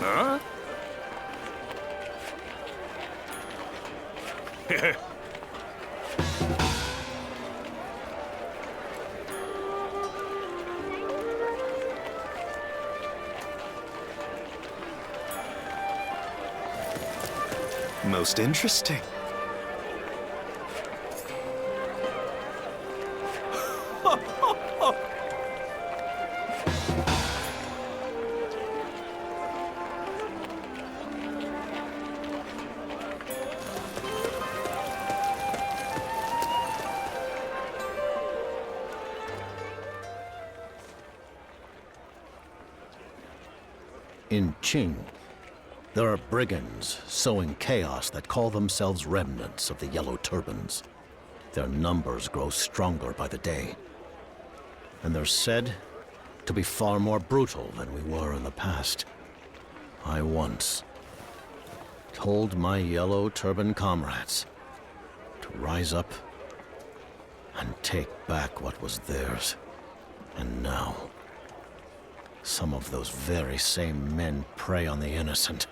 Huh? Most interesting. In Qing, there are brigands sowing chaos that call themselves remnants of the Yellow Turbans. Their numbers grow stronger by the day, and they're said to be far more brutal than we were in the past. I once told my Yellow Turban comrades to rise up and take back what was theirs. And now, some of those very same men prey on the innocent,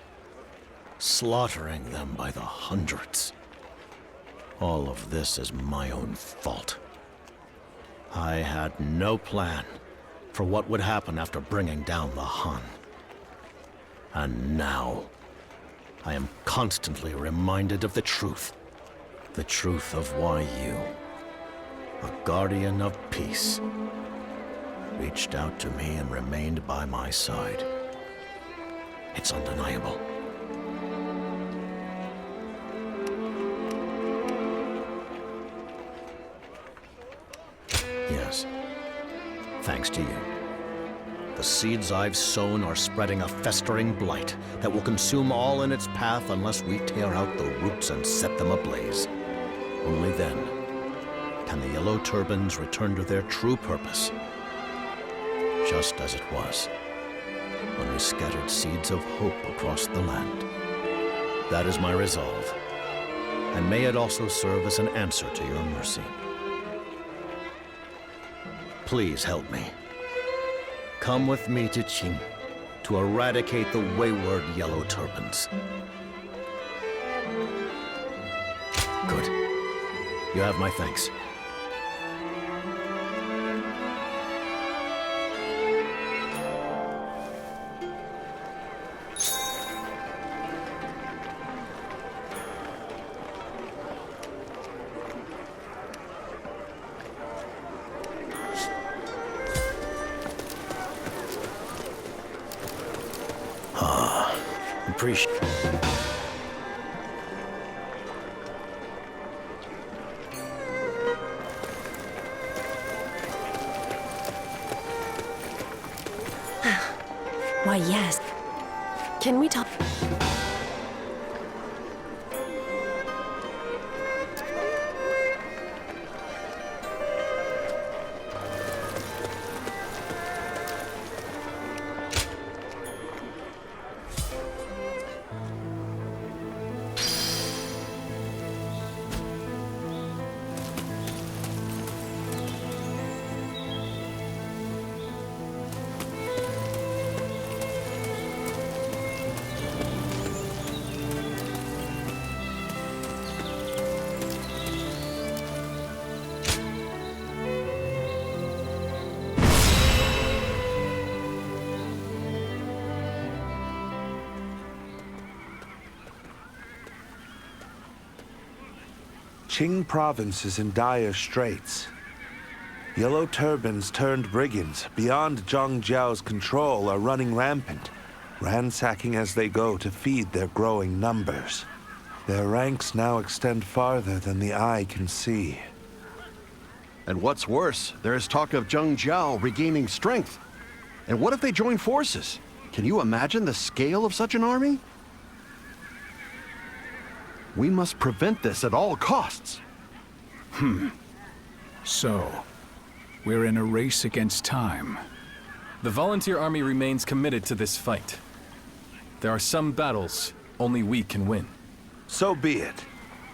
slaughtering them by the hundreds. All of this is my own fault. I had no plan for what would happen after bringing down the Han. And now, I am constantly reminded of the truth. The truth of why you, a guardian of peace, reached out to me and remained by my side. It's undeniable. Yes, thanks to you. The seeds I've sown are spreading a festering blight that will consume all in its path unless we tear out the roots and set them ablaze. Only then can the Yellow Turbans return to their true purpose, just as it was when we scattered seeds of hope across the land. That is my resolve, and may it also serve as an answer to your mercy. Please help me. Come with me to Qing to eradicate the wayward Yellow Turbans. Good. You have my thanks. Appreciate. Why, yes. Can we talk? Qing province is in dire straits. Yellow Turbans turned brigands beyond Zhang Jiao's control are running rampant, ransacking as they go to feed their growing numbers. Their ranks now extend farther than the eye can see. And what's worse, there is talk of Zhang Jiao regaining strength. And what if they join forces? Can you imagine the scale of such an army? We must prevent this at all costs. So, we're in a race against time. The volunteer army remains committed to this fight. There are some battles only we can win. So be it.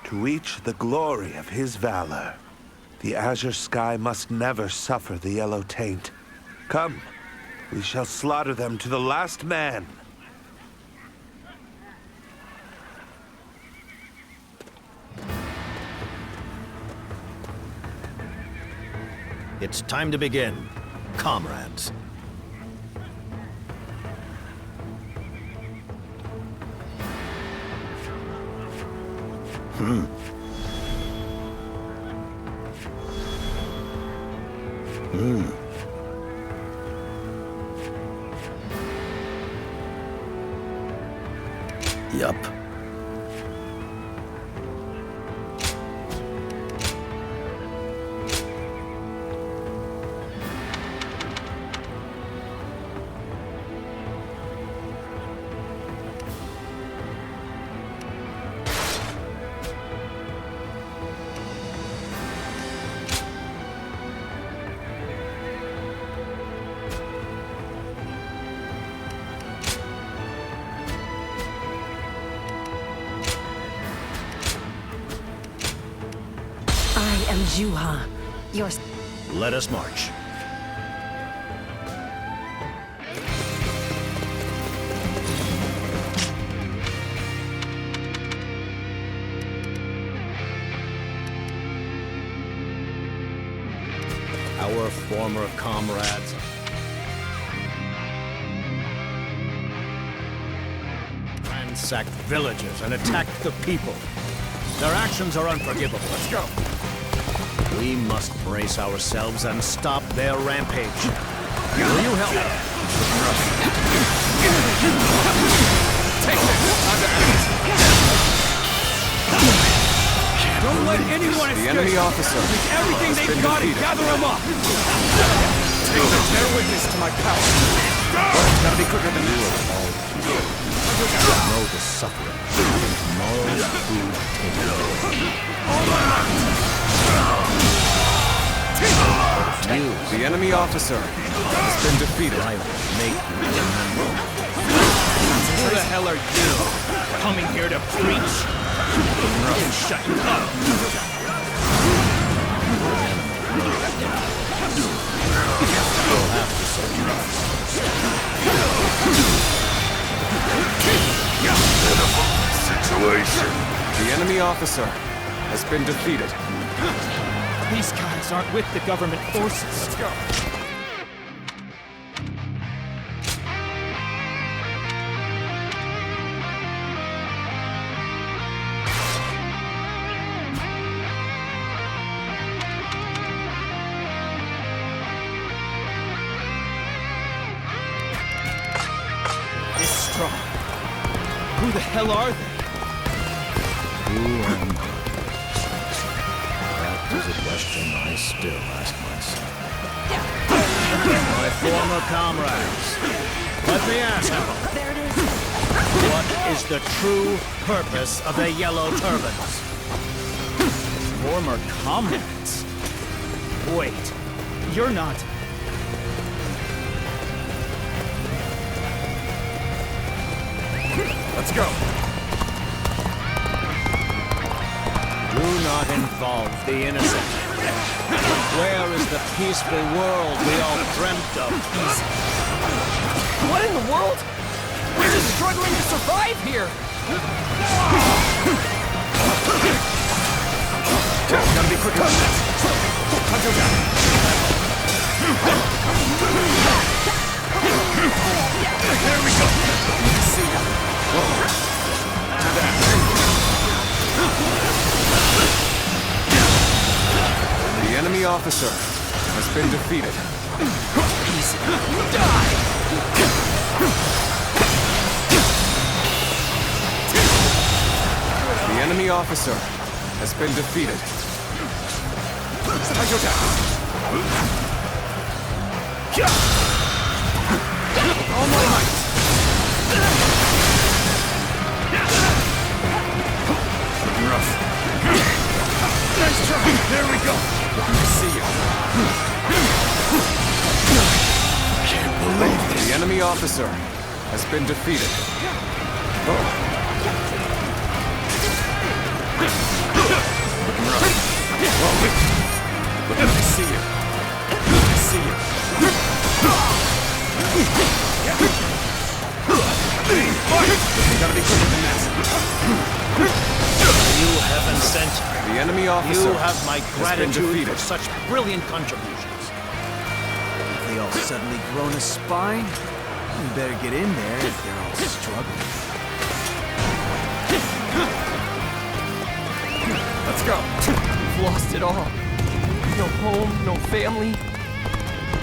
To reach the glory of his valor, the azure sky must never suffer the yellow taint. Come, we shall slaughter them to the last man. It's time to begin, comrades. Yup. I am Jiao. Your... Let us march. Our former comrades ransacked villages and attacked the people. Their actions are unforgivable. Let's go. We must brace ourselves and stop their rampage. Will you help? Take this! Don't let anyone escape! The enemy officer. Take everything they've got and gather them up! Bear witness to my power. Gotta be quicker than this. Know the suffering. Tomorrow's food The enemy officer has been defeated. I will make you remember. Who the hell are you? Coming here to preach? Shut up! You'll have to Situation. The enemy officer has been defeated. These guys aren't with the government forces. Let's go. This strong. Who the hell are they? Who am I? That is a question I still ask myself. My former comrades, let me ask you. There it is. What is the true purpose of the Yellow Turbans? Former comrades? Wait, you're not... Let's go. Do not involve the innocent. Where is the peaceful world we all dreamt of? What in the world? We're just struggling to survive here! Gotta be quicker than that. Hunter down. There we go. See ya. To that. The enemy officer has been defeated. Die! The enemy officer has been defeated. All my might. Rough. Nice try. There we go. See ya. Can't believe this. The enemy officer has been defeated. Let me see you. Let me see you. You gotta be quicker than that. You heaven sent. The enemy officer You have my has been gratitude defeated. for such brilliant contributions. all suddenly grown a spine? We better get in there if they're all struggling. Let's go. We've lost it all. No home, no family.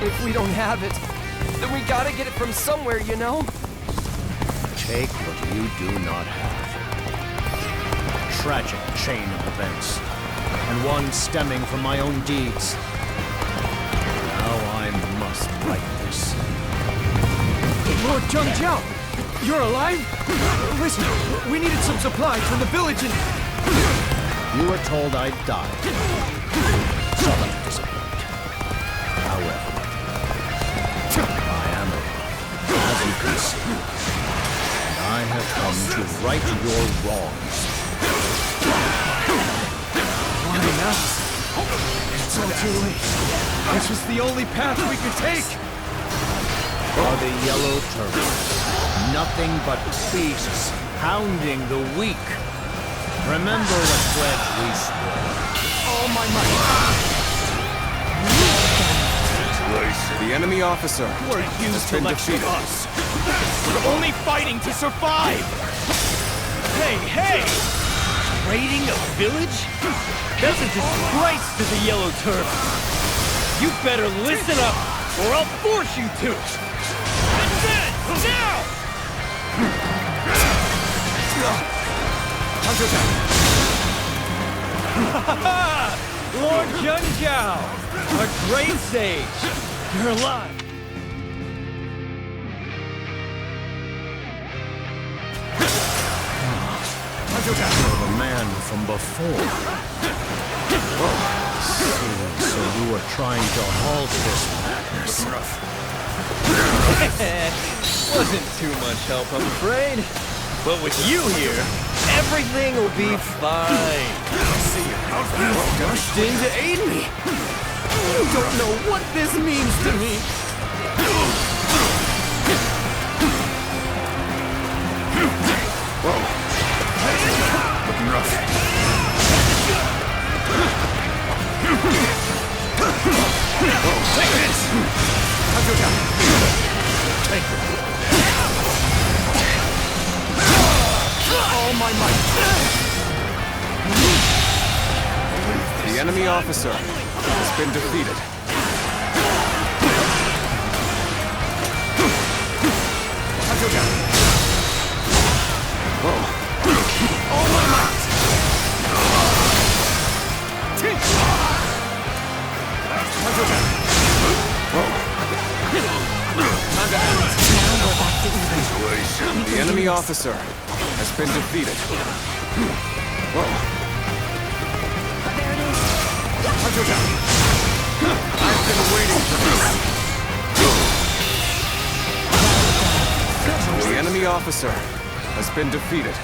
If we don't have it, then we gotta get it from somewhere, you know? Take what you do not have. A tragic chain of events, and one stemming from my own deeds. Now I must right this. Lord Jiao! You're alive? Listen, we needed some supplies from the village and... You were told I'd die. Sorry to disappoint. However, I am alive, as you can see. And I have come to right your wrongs. Why now? It's all too late. This was the only path we could take. Are the yellow turbans nothing but beasts hounding the weak? Remember the pledge we swore. All my might. The enemy officer We're used to been lecture defeated. us. We're only fighting to survive. Hey! Raiding a village? That's a disgrace to the Yellow Turban. You better listen up, or I'll force you to. Advance now! Lord Jiao, a great sage. You're alive. You're the man from before. So you were trying to halt this madness. Wasn't too much help, I'm afraid. But with you here, everything will be fine. You rushed in to aid me. You don't know what this means to me. Looking rough. Take this! Take it. All my might. The enemy officer has been defeated. All my might. The enemy officer has been defeated. I've been waiting for this. The enemy officer has been defeated.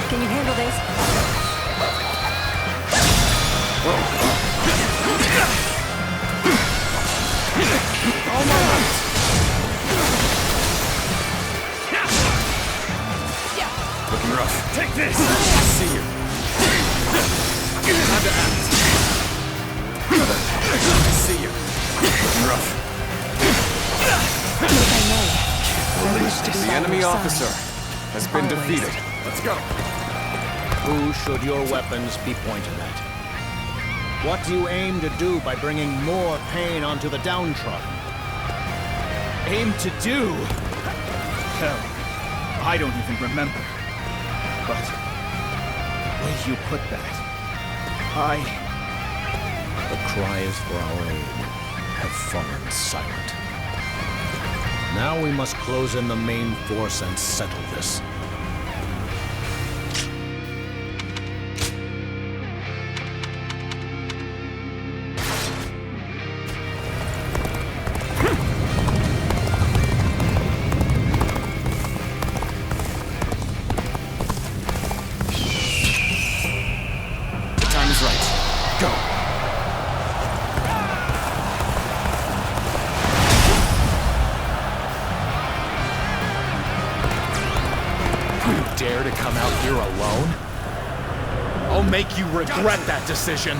Can you handle this? All my might. Looking rough. Take this! See you. Time to act. See you. Looking rough. If I may, I wish to be The by enemy your officer side. has been Always. defeated. Let's go. Who should your weapons be pointed at? What do you aim to do by bringing more pain onto the downtrodden? Aim to do? Hell, I don't even remember. But, the way you put that, The cries for our aid have fallen silent. Now we must close in the main force and settle this. The time is right. Go. You dare to come out here alone? I'll make you regret that decision.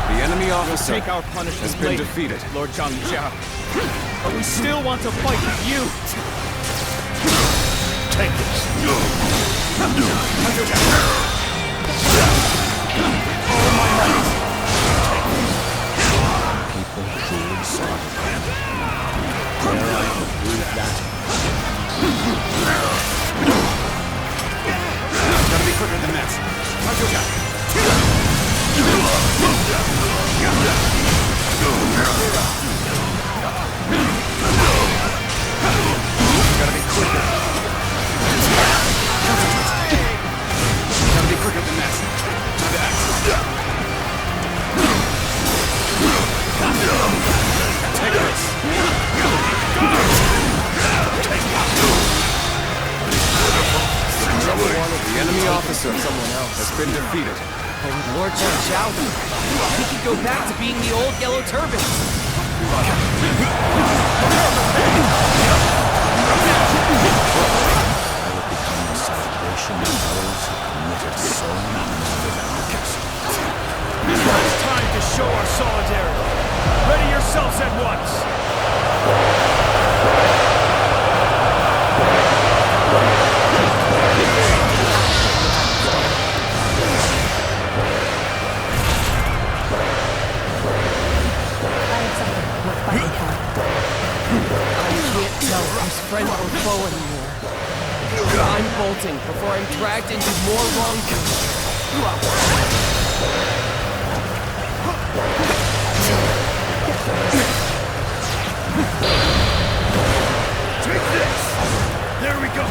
The enemy officer Take our punishment has been later, defeated. Lord Zhang Jiao. But we still want to fight with you. Take this. People truly slaughtered them. Dare I to prove that? Gotta be quicker than that. Gotta be quicker. Gotta be quicker than that. Take this. The enemy officer has been defeated. Lord Jiao, we could go back to being the old yellow turbans. I would become the celebration of those who committed so many acts. It's time to show our solidarity. Ready yourselves at once. I can't tell who's friend or foe anymore. I'm bolting before I'm dragged into more wrongdoing. Take this! There we go!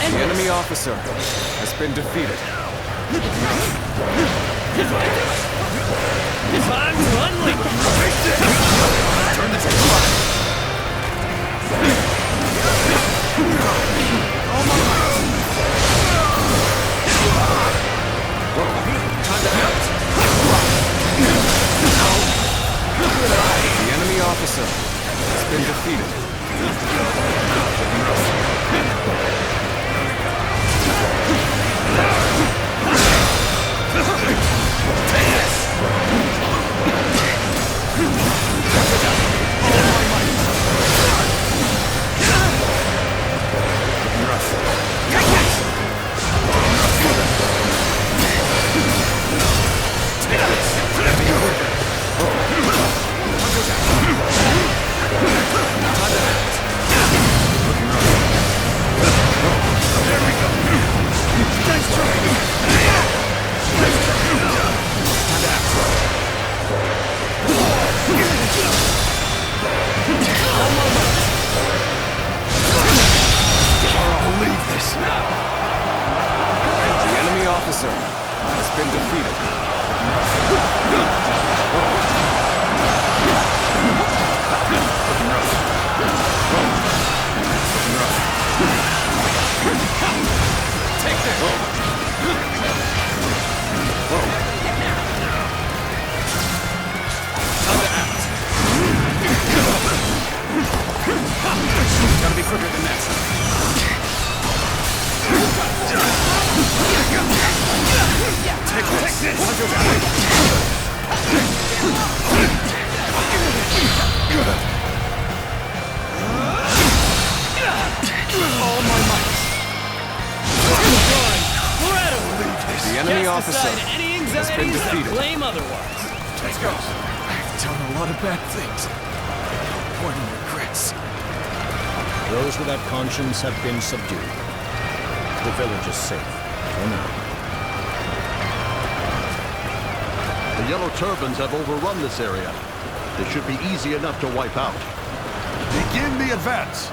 The enemy officer has been defeated. Time to unleash! Turn this The enemy officer has been defeated. The enemy officer has been defeated. Gotta be quicker than that. Take All my might. The enemy officer has been defeated. Blame otherwise. Let's go. I've done a lot of bad things. Pointing regrets. Those without conscience have been subdued. The village is safe for now. The Yellow Turbans have overrun this area. They should be easy enough to wipe out. Begin the advance.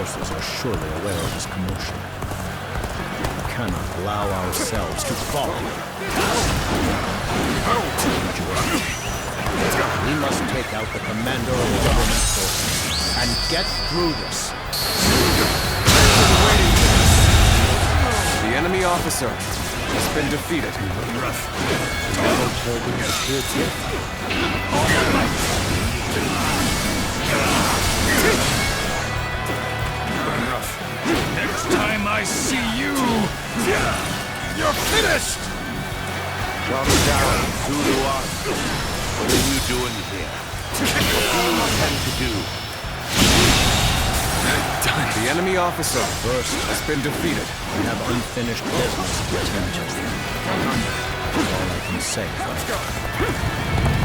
forces are surely aware of this commotion. We cannot allow ourselves to fall. We must take out the commander of the government forces and get through this. The enemy officer has been defeated. Next time I see you, you're finished! Zhang Jiao, what are you doing here? What do you intend to do? The enemy officer has been defeated. We have unfinished business to attend to. That's all I can say.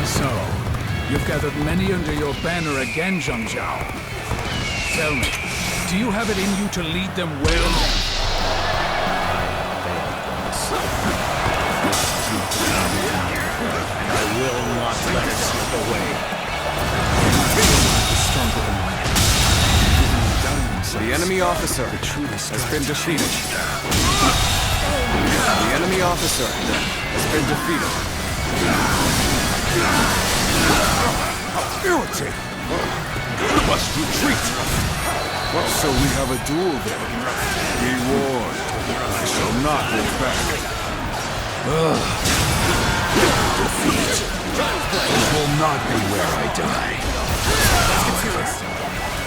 So, you've gathered many under your banner again, Zhang Jiao. Tell me, do you have it in you to lead them well? And I will not let it slip away. Stronger than mine. The enemy officer has been defeated. The enemy officer has been defeated. Irritating! We must retreat! So we have a duel then. Be warned, I shall not hold back. Defeat. This will not be where I die.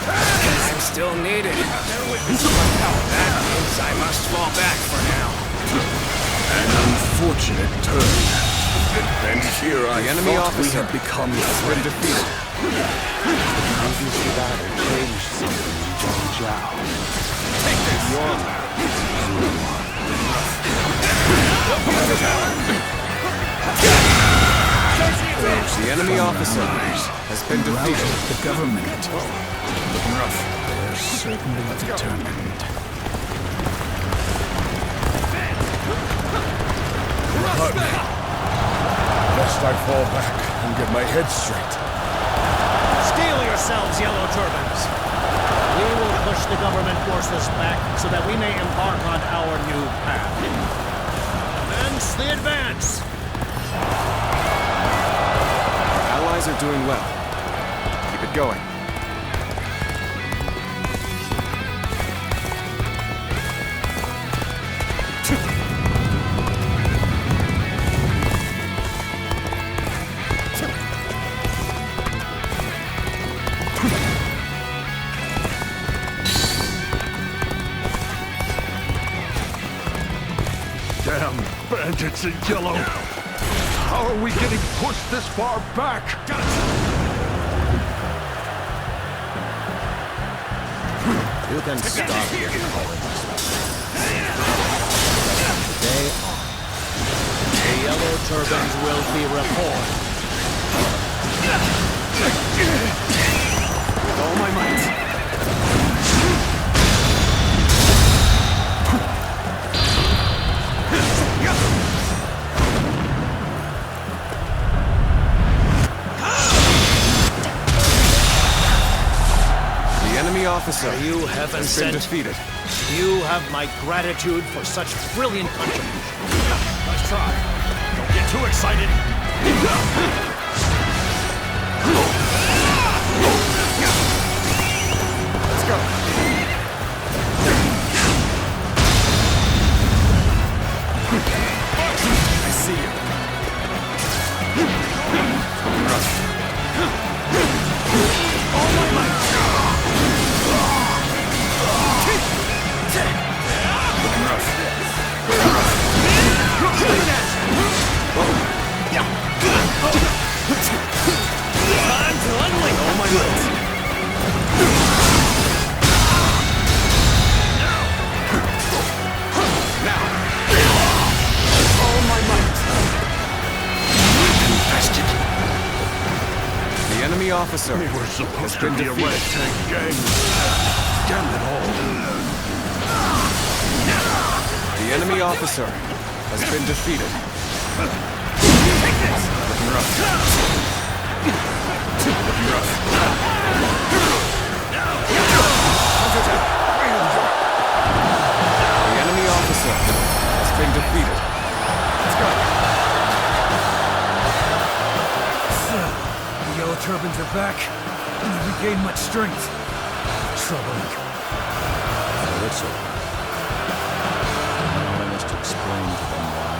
I'm still needed. That means I must fall back for now. An unfortunate turn. And here I The enemy thought we officer had become has been defeated. Previous battle changed something in Zhang Jiao. Take this! The enemy officer has been defeated. The government. Looking rough. They're certainly determined. Pardon me. Lest I fall back and get my head straight. Steel yourselves, Yellow Turbans! We will push the government forces back so that we may embark on our new path. Commence the advance! Allies are doing well. Keep it going. Damn bandits in yellow! How are we getting pushed this far back? You can stop your calling. Today on, the Yellow Turbans will be reformed. With all my might. The enemy officer You heaven has been sent. defeated. You have my gratitude for such brilliant contribution. Let's try. Don't get too excited. Let's go. I see you. All my might. Time to unleash All my might. Now. All my might. Infested. The enemy officer We were has supposed been to be a defeated. ragtag gang. Damn it all. The enemy officer has been defeated. Take this! Looking rough. Looking rough. Counterattack. turbans are back, and we regain much strength. Troubling. So it's over. Now I must explain to them why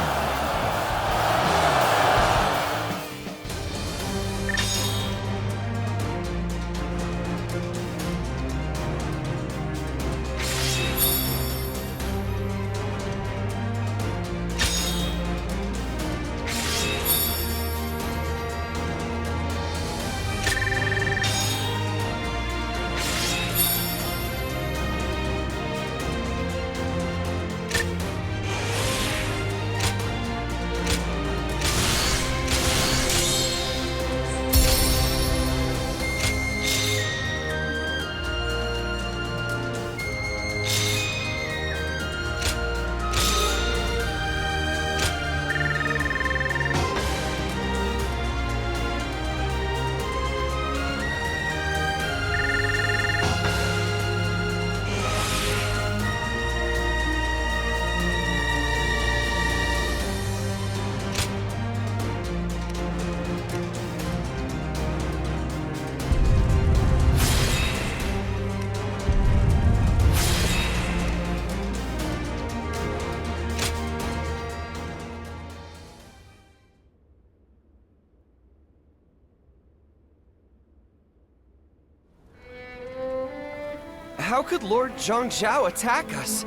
How could Lord Jiao attack us?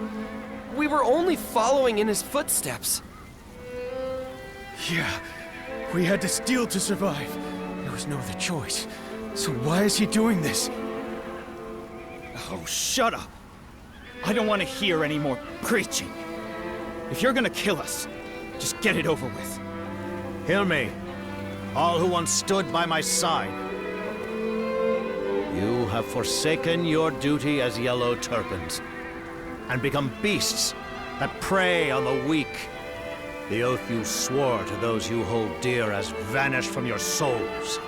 We were only following in his footsteps. Yeah, we had to steal to survive. There was no other choice. So why is he doing this? Oh, shut up! I don't want to hear any more preaching. If you're gonna kill us, just get it over with. Hear me, all who once stood by my side. You have forsaken your duty as yellow turbans, and become beasts that prey on the weak. The oath you swore to those you hold dear has vanished from your souls,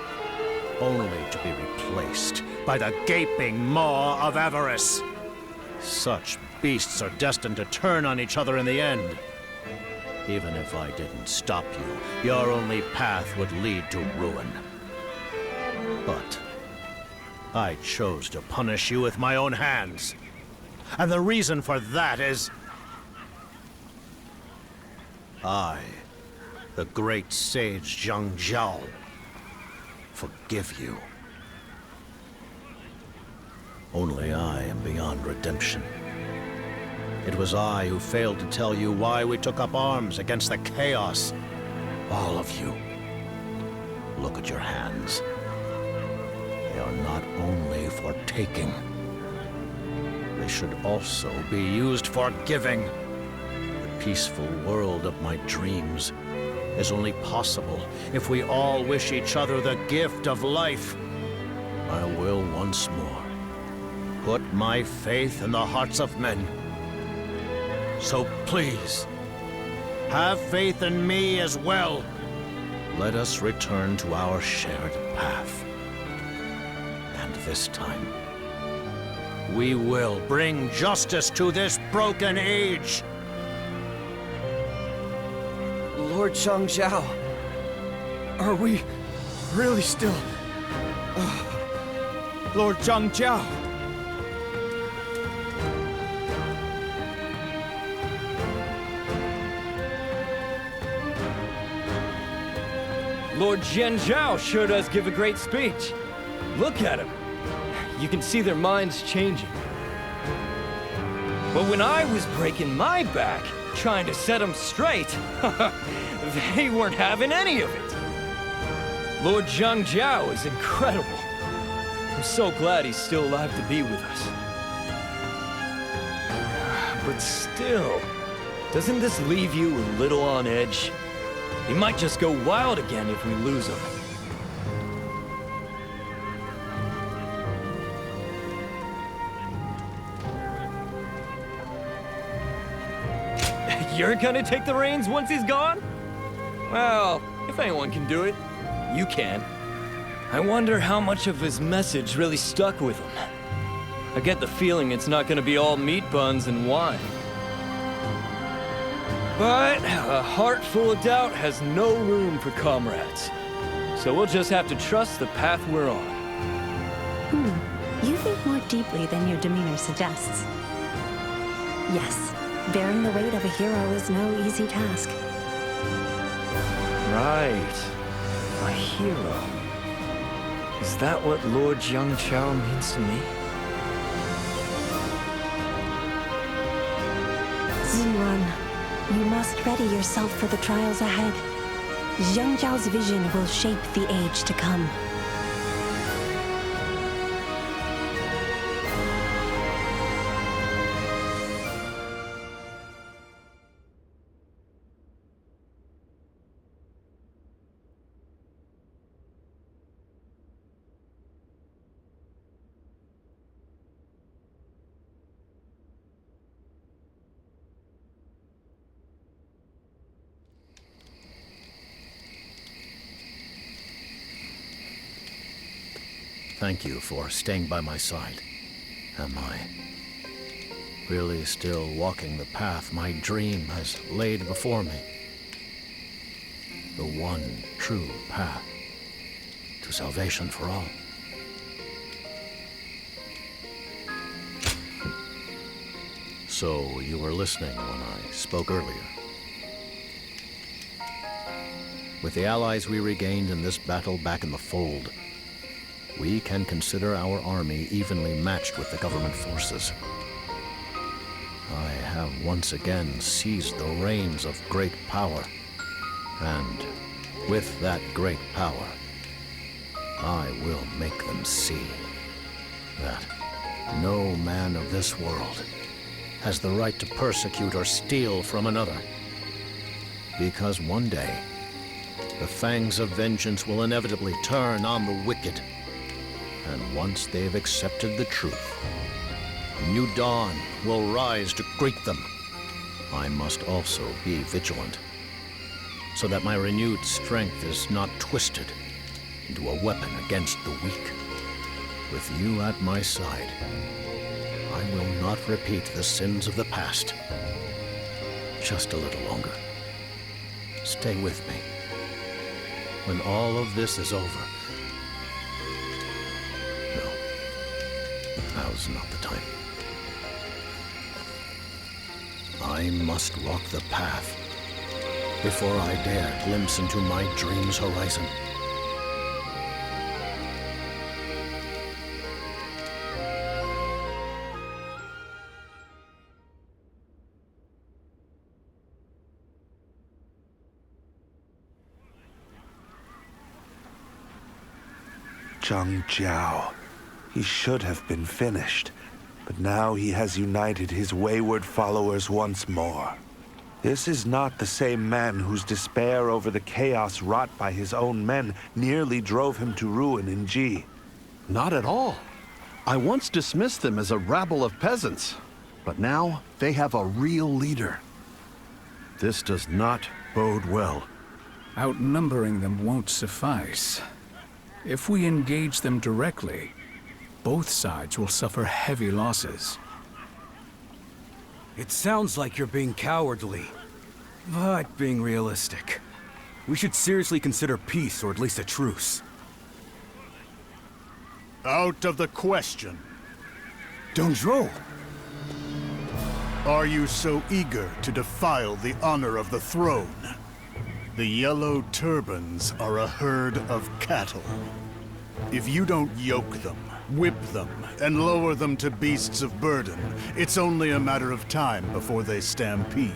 only to be replaced by the gaping maw of avarice. Such beasts are destined to turn on each other in the end. Even if I didn't stop you, your only path would lead to ruin. But I chose to punish you with my own hands. And the reason for that is I, the great sage Jiao, forgive you. Only I am beyond redemption. It was I who failed to tell you why we took up arms against the chaos. All of you. Look at your hands. They are not only for taking. They should also be used for giving. The peaceful world of my dreams is only possible if we all wish each other the gift of life. I will once more put my faith in the hearts of men. So please, have faith in me as well. Let us return to our shared path. And this time, we will bring justice to this broken age. Lord Jiao, Are we really still... Lord Jiao? Lord Jiao sure does give a great speech. Look at him. You can see their minds changing. But when I was breaking my back, trying to set them straight, they weren't having any of it. Lord Jiao is incredible. I'm so glad he's still alive to be with us. But still, doesn't this leave you a little on edge? He might just go wild again if we lose him. You're gonna take the reins once he's gone? Well, if anyone can do it, you can. I wonder how much of his message really stuck with him. I get the feeling it's not gonna be all meat buns and wine. But a heart full of doubt has no room for comrades. So we'll just have to trust the path we're on. You think more deeply than your demeanor suggests. Yes, bearing the weight of a hero is no easy task. Right. A hero. Is that what Lord Jiao means to me? Xinran, you must ready yourself for the trials ahead. Zhang Jiao's vision will shape the age to come. Thank you for staying by my side. Am I really still walking the path my dream has laid before me? The one true path to salvation for all. So you were listening when I spoke earlier. With the allies we regained in this battle back in the fold, we can consider our army evenly matched with the government forces. I have once again seized the reins of great power, and with that great power, I will make them see that no man of this world has the right to persecute or steal from another. Because one day, the fangs of vengeance will inevitably turn on the wicked. And once they've accepted the truth, a new dawn will rise to greet them. I must also be vigilant, so that my renewed strength is not twisted into a weapon against the weak. With you at my side, I will not repeat the sins of the past. Just a little longer. Stay with me. When all of this is over, now's not the time. I must walk the path before I dare glimpse into my dream's horizon. Zhang Jiao. He should have been finished, but now he has united his wayward followers once more. This is not the same man whose despair over the chaos wrought by his own men nearly drove him to ruin in Ji. Not at all. I once dismissed them as a rabble of peasants, but now they have a real leader. This does not bode well. Outnumbering them won't suffice. If we engage them directly, both sides will suffer heavy losses. It sounds like you're being cowardly, but being realistic. We should seriously consider peace, or at least a truce. Out of the question. Dongzhuo! Are you so eager to defile the honor of the throne? The Yellow Turbans are a herd of cattle. If you don't yoke them, whip them, and lower them to beasts of burden, it's only a matter of time before they stampede.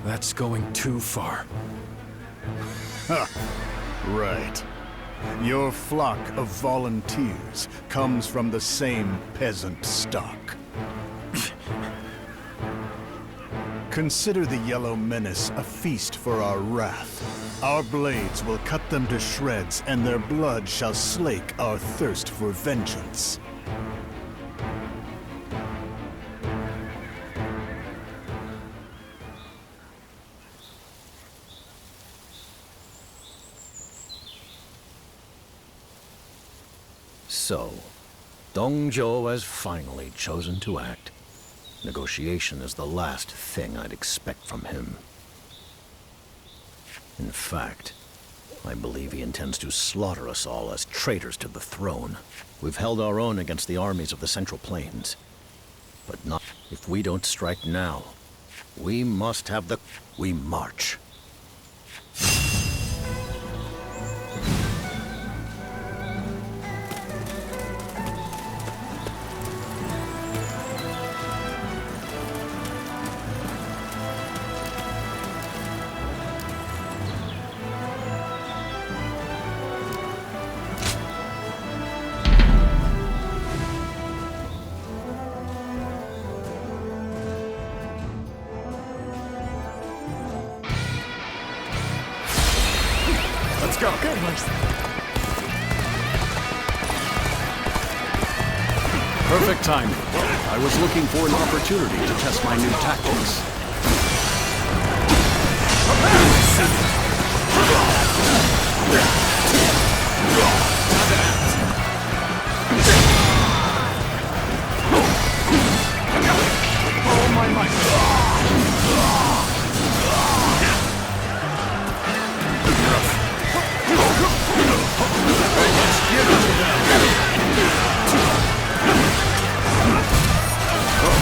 That's going too far. Ha! Right. Your flock of volunteers comes from the same peasant stock. Consider the Yellow Menace a feast for our wrath. Our blades will cut them to shreds, and their blood shall slake our thirst for vengeance. So, Dongzhuo has finally chosen to act. Negotiation is the last thing I'd expect from him. In fact, I believe he intends to slaughter us all as traitors to the throne. We've held our own against the armies of the Central Plains. But not if we don't strike now. We must have the... We march. Let's go. Good horse. Perfect timing. I was looking for an opportunity to test my new tactics. All my might.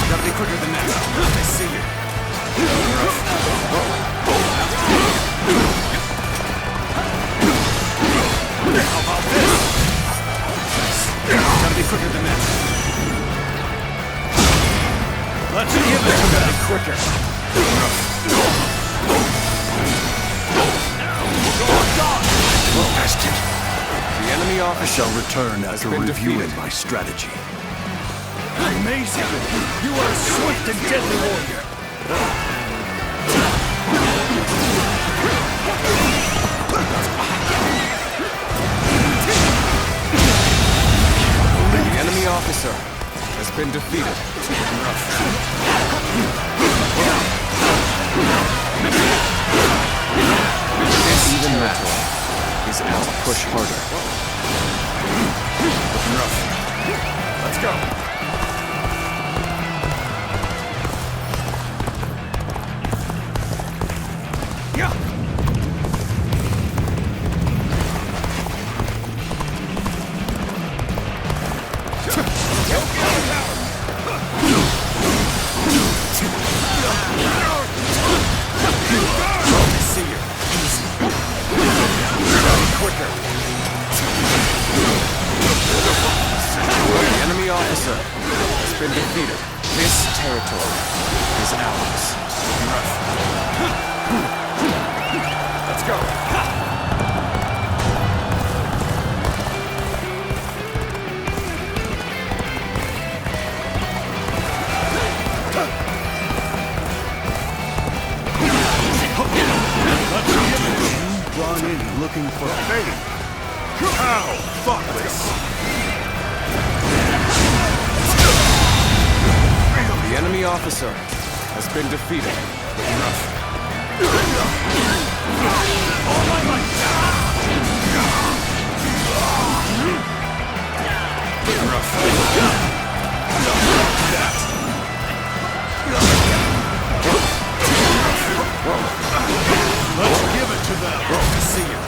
Gotta be quicker than that. I see you. How about this? Gotta be quicker than that. Let's give it to them quicker. The enemy officer Shall return after reviewing my strategy. Amazing! You are a swift and deadly warrior! The enemy officer has been defeated. Even metal is out to push harder. Let's go. Officer has been defeated. This territory is ours. Let's go. Drawn in looking for fame. How thoughtless! The enemy officer has been defeated. Let's give it to them. I see you.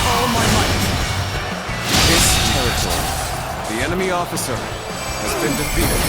All my might! This territory, the enemy officer has been defeated.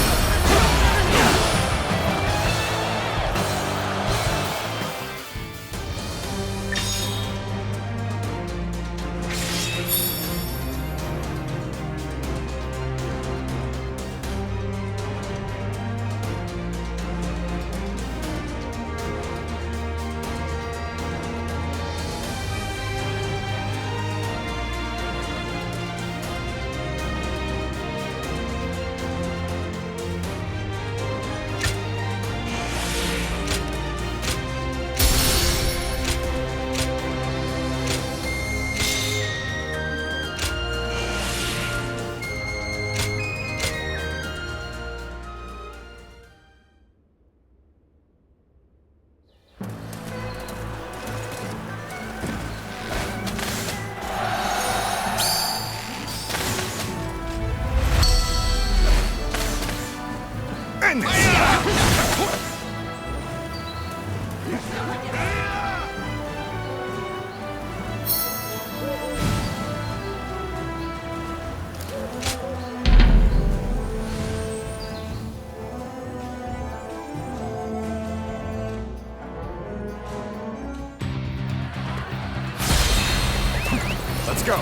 End this! Let's go.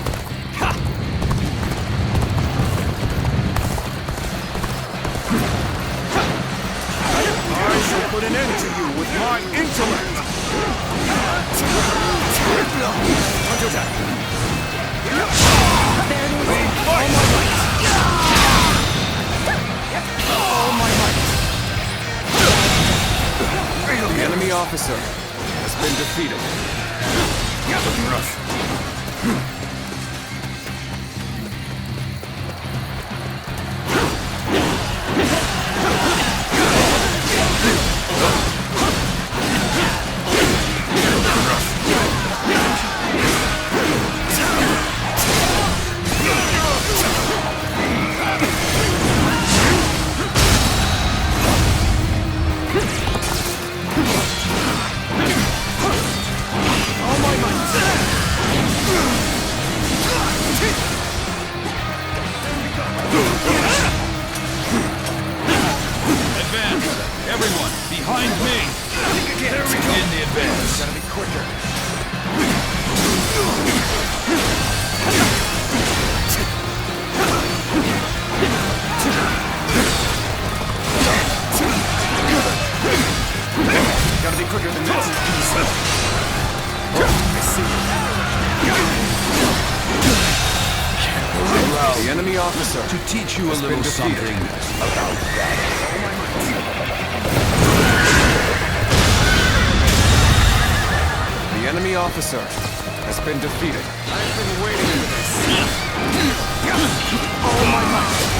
I shall put an end to you with my intellect. Counterattack. All my might. The enemy officer has been defeated. Looking rough. Everyone, behind me! There we go! In the advance. Gotta be quicker. Gotta be quicker than this. I see. The enemy officer To teach you a little something about The enemy officer has been defeated. I've been waiting for this. All my might.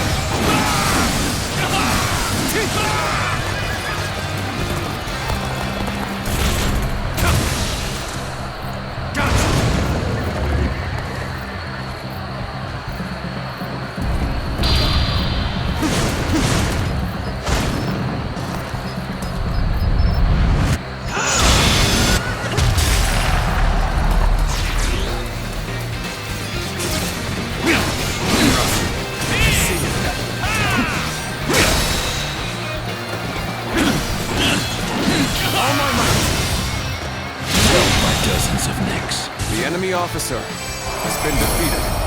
dozens of necks. The enemy officer has been defeated.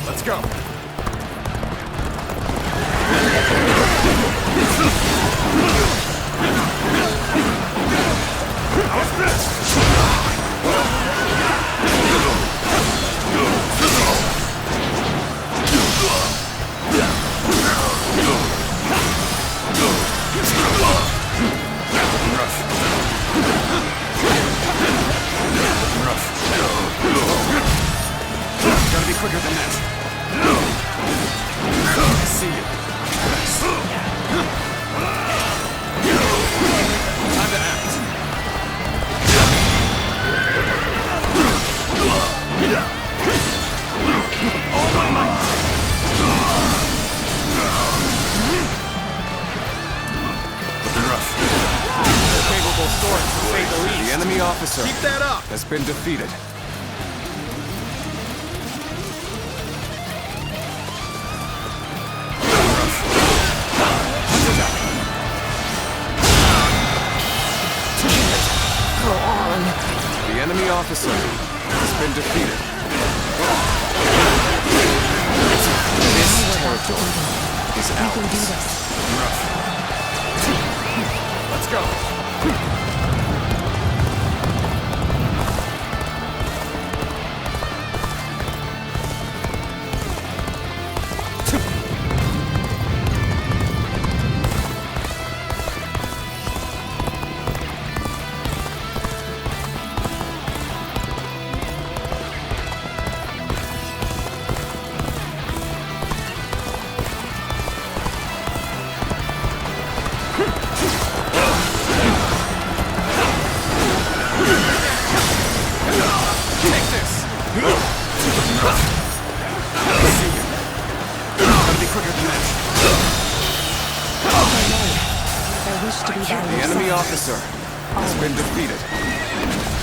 Let's go. How's this? Rough. say the least. The enemy officer Keep that up! has been defeated. Go on. The enemy officer has been defeated. This territory is You can do ours. this. Let's go. I wish to be by The your enemy side. officer has been defeated.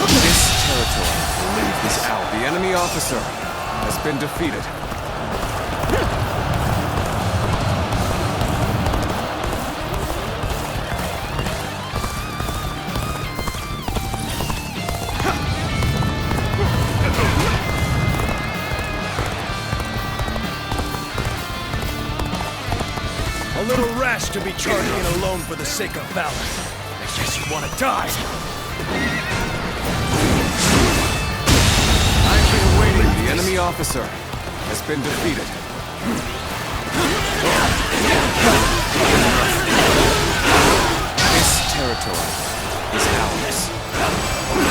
This territory is out. The enemy officer has been defeated. A little rash to be charging in alone for the sake of valor. I guess you want to die. I've been waiting. The enemy officer has been defeated. This territory is ours.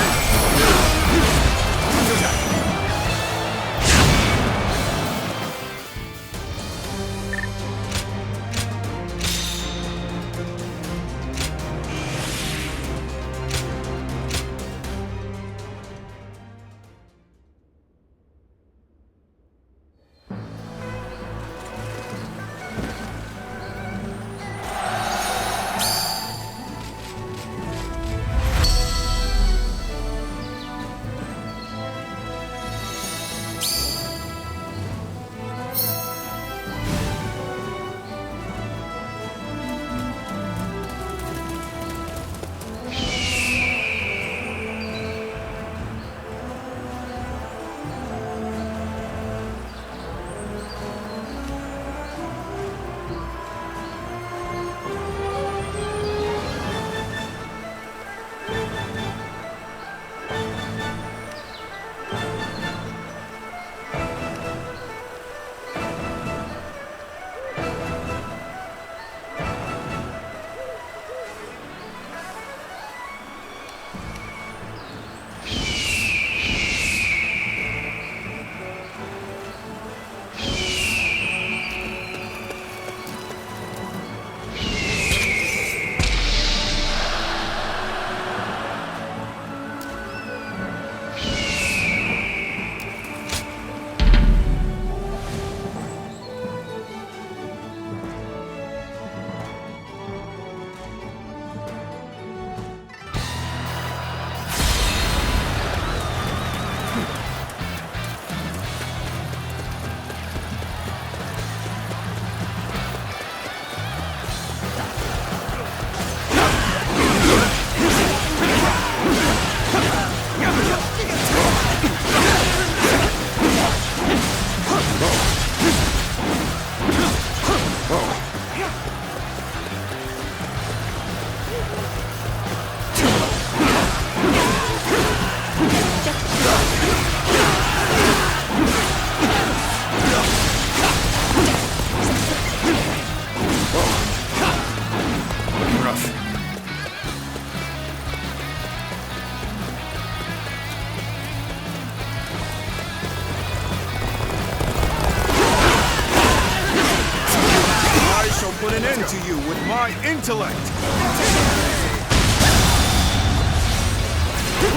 to you with my intellect!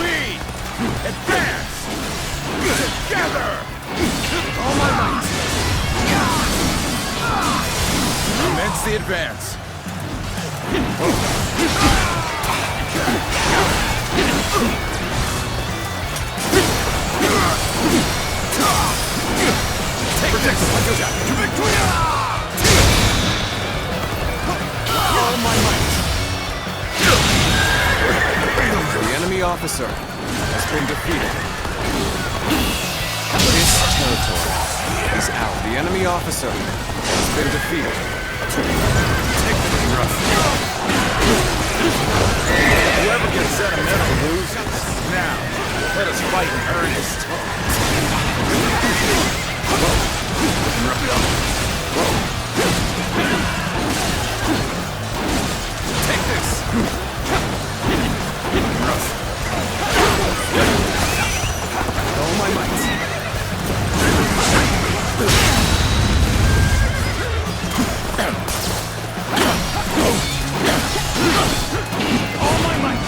We advance! Together! All my might! Commence the advance! Protect us, to victory! All my might! The enemy officer has been defeated. This territory is out. The enemy officer has been defeated. Take the rough. Whoever gets sentimental loses. Now, let us fight in earnest. Take this! Rough. All my might. All my might.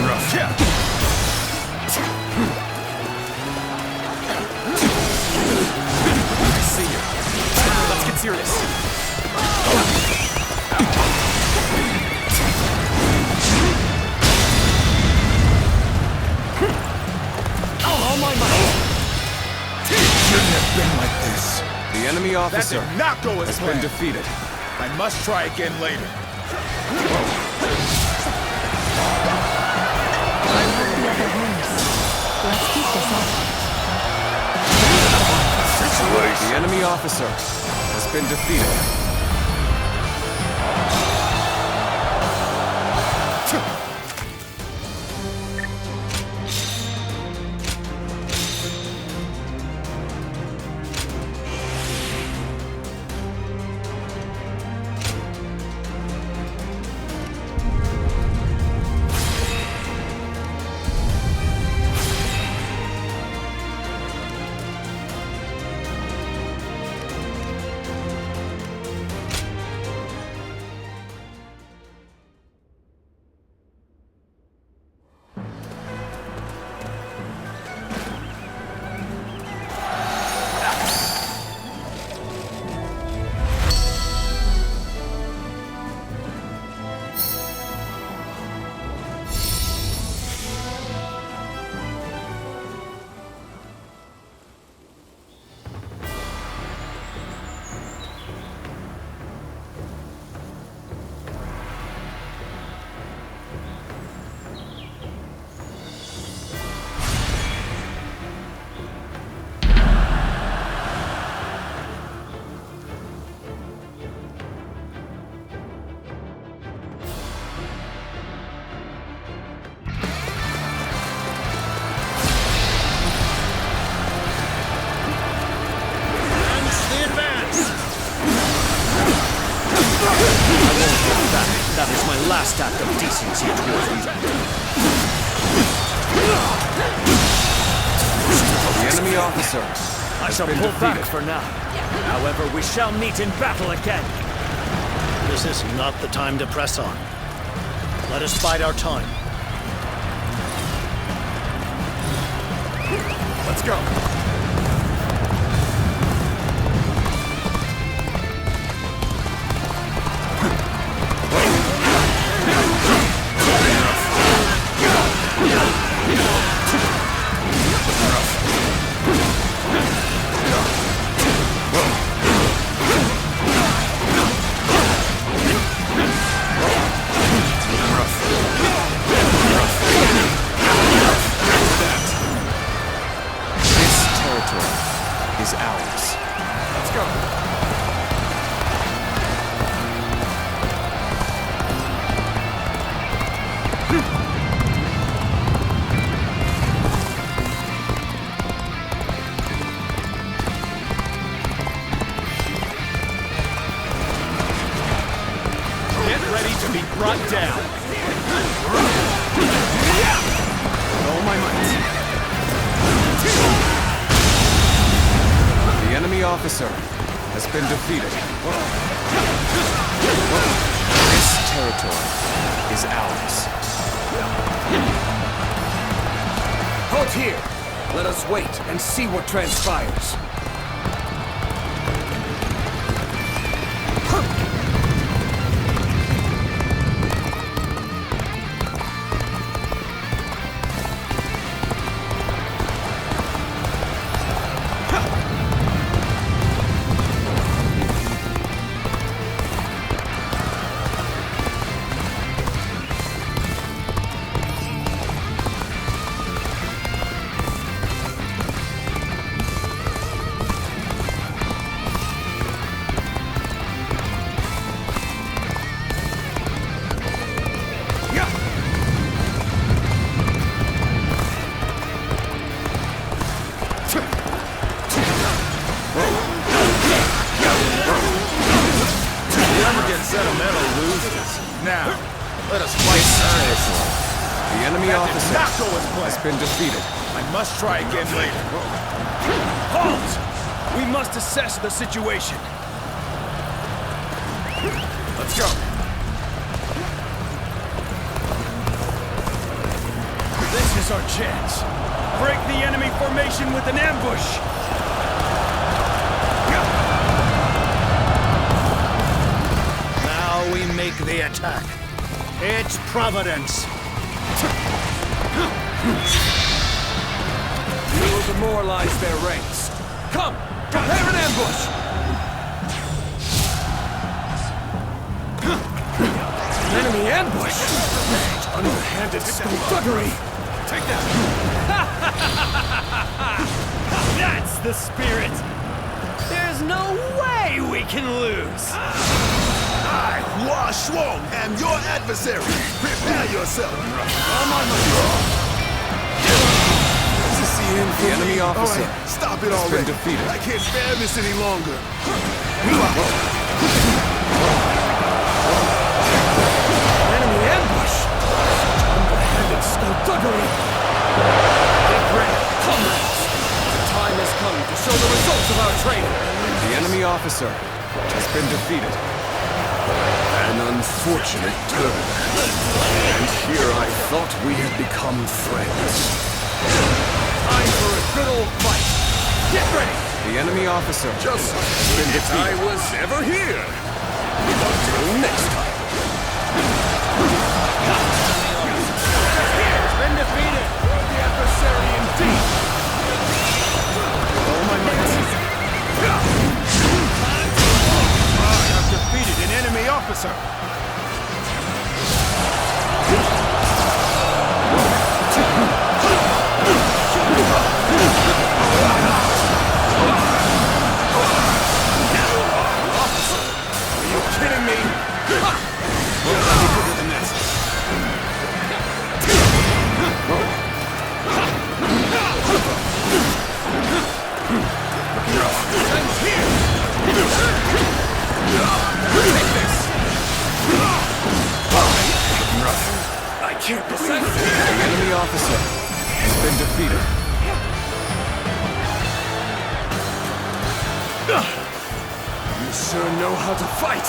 Rough. Yeah. I see you. Let's get serious. All my might. Shouldn't have been like this. The enemy officer That did not go as has planned. been defeated. I must try again later. I have the other horse. Let's keep this up. The enemy officer has been defeated. That is my last act of decency towards these men. The enemy officer I shall pull back for now. However, we shall meet in battle again. This is not the time to press on. Let us bide our time. Let's go. Is ours. Let's go. Get ready to be brought down. With all my might. The enemy officer has been defeated. This territory is ours. Halt here! Let us wait and see what transpires. Now, let us fight seriously. The enemy officer has been defeated. I must try again later. Halt! We must assess the situation. Let's go. This is our chance. Break the enemy formation with an ambush. Now we make the attack. It's Providence. We will demoralize their ranks. Come! Prepare an ambush! Enemy ambush! Underhanded skullduggery! Take that! That's the spirit! There's no way we can lose! I, Hua Shuang, am your adversary. Prepare yourself. I'm on my The enemy officer Stop it has already. been defeated. I can't bear this any longer. enemy ambush! Underhanded skullduggery! Get ready, comrades! The time has come to show the results of our training! The enemy officer has been defeated. An unfortunate turn. And here I thought we had become friends. Time for a good old fight! Get ready! The enemy officer Just has been if I defeated. was ever here. Until next time. Been defeated! The adversary indeed! All my might. I have defeated an enemy officer! Are you kidding me? We'll be bigger than this. Zhang's here! Take this! I can't defend it! The enemy officer has been defeated. You sure know how to fight!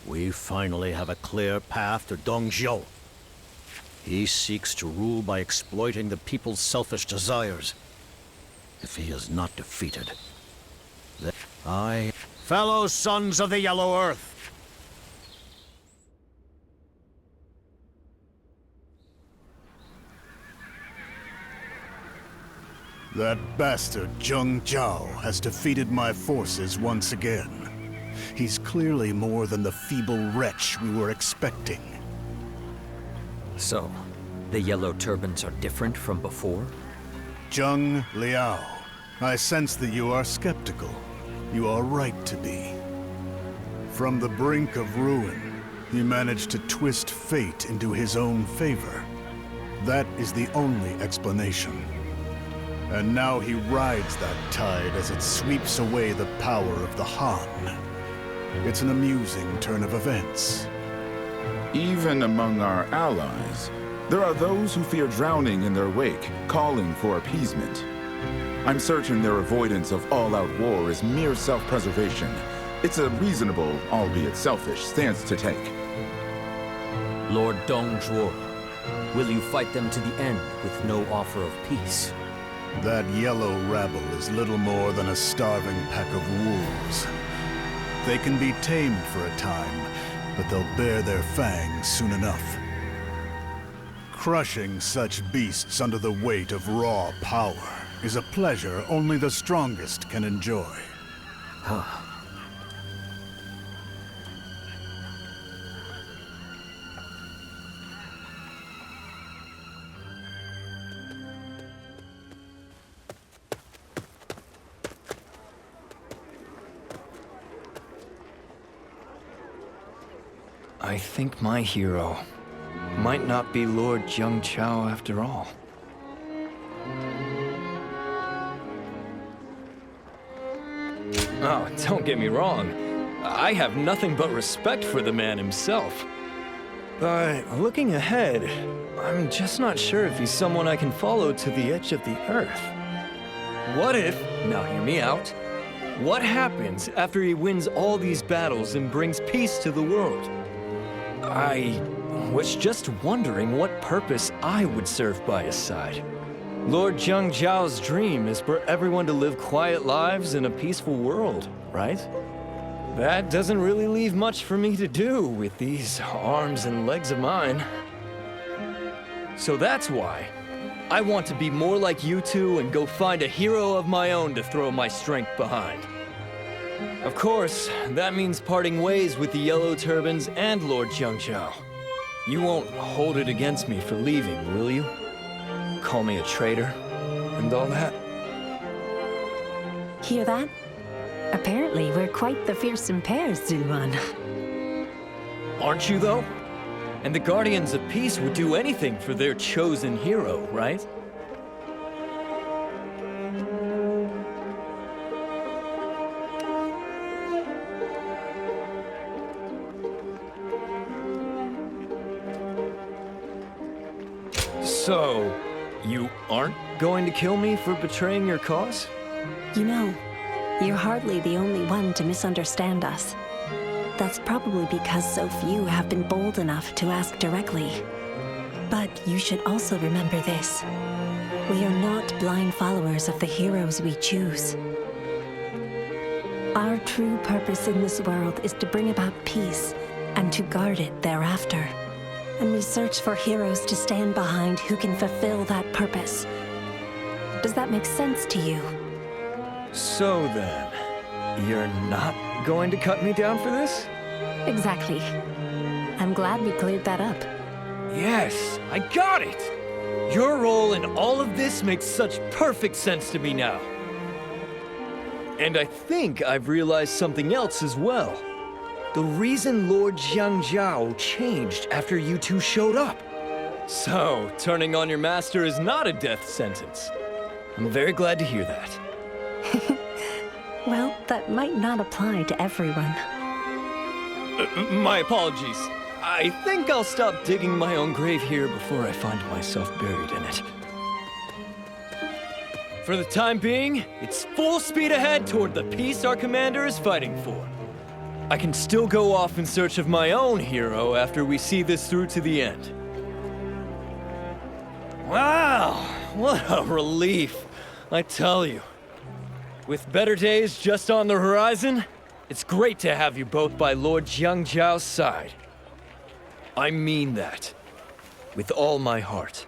We finally have a clear path to Dong Zhou. He seeks to rule by exploiting the people's selfish desires. If he is not defeated, then fellow sons of the Yellow Earth, That bastard Jiao has defeated my forces once again. He's clearly more than the feeble wretch we were expecting. So, the Yellow Turbans are different from before? Zhang Liao, I sense that you are skeptical. You are right to be. From the brink of ruin, he managed to twist fate into his own favor. That is the only explanation. And now he rides that tide as it sweeps away the power of the Han. It's an amusing turn of events. Even among our allies, there are those who fear drowning in their wake, calling for appeasement. I'm certain their avoidance of all-out war is mere self-preservation. It's a reasonable, albeit selfish, stance to take. Lord Dongzhuo, will you fight them to the end with no offer of peace? That yellow rabble is little more than a starving pack of wolves. They can be tamed for a time, but they'll bare their fangs soon enough. Crushing such beasts under the weight of raw power is a pleasure only the strongest can enjoy. I think my hero might not be Lord Jiao after all. Oh, don't get me wrong. I have nothing but respect for the man himself. But looking ahead, I'm just not sure if he's someone I can follow to the edge of the earth. What if, now hear me out, what happens after he wins all these battles and brings peace to the world? I was just wondering what purpose I would serve by his side. Lord Jiao's dream is for everyone to live quiet lives in a peaceful world, right? That doesn't really leave much for me to do with these arms and legs of mine. So that's why I want to be more like you two and go find a hero of my own to throw my strength behind. Of course, that means parting ways with the Yellow Turbans and Lord Jiao. You won't hold it against me for leaving, will you? Call me a traitor and all that? Hear that? Apparently, we're quite the fearsome pair, Zhuan. Aren't you, though? And the Guardians of Peace would do anything for their chosen hero, right? So, you aren't going to kill me for betraying your cause? You know, you're hardly the only one to misunderstand us. That's probably because so few have been bold enough to ask directly. But you should also remember this. We are not blind followers of the heroes we choose. Our true purpose in this world is to bring about peace and to guard it thereafter. And we search for heroes to stand behind who can fulfill that purpose. Does that make sense to you? So then, you're not going to cut me down for this? Exactly. I'm glad we cleared that up. Yes, I got it! Your role in all of this makes such perfect sense to me now. And I think I've realized something else as well. The reason Lord Jiao changed after you two showed up. So, turning on your master is not a death sentence. I'm very glad to hear that. Well, that might not apply to everyone. My apologies. I think I'll stop digging my own grave here before I find myself buried in it. For the time being, it's full speed ahead toward the peace our commander is fighting for. I can still go off in search of my own hero after we see this through to the end. Wow, what a relief, I tell you. With better days just on the horizon, it's great to have you both by Lord Jiao's side. I mean that, with all my heart.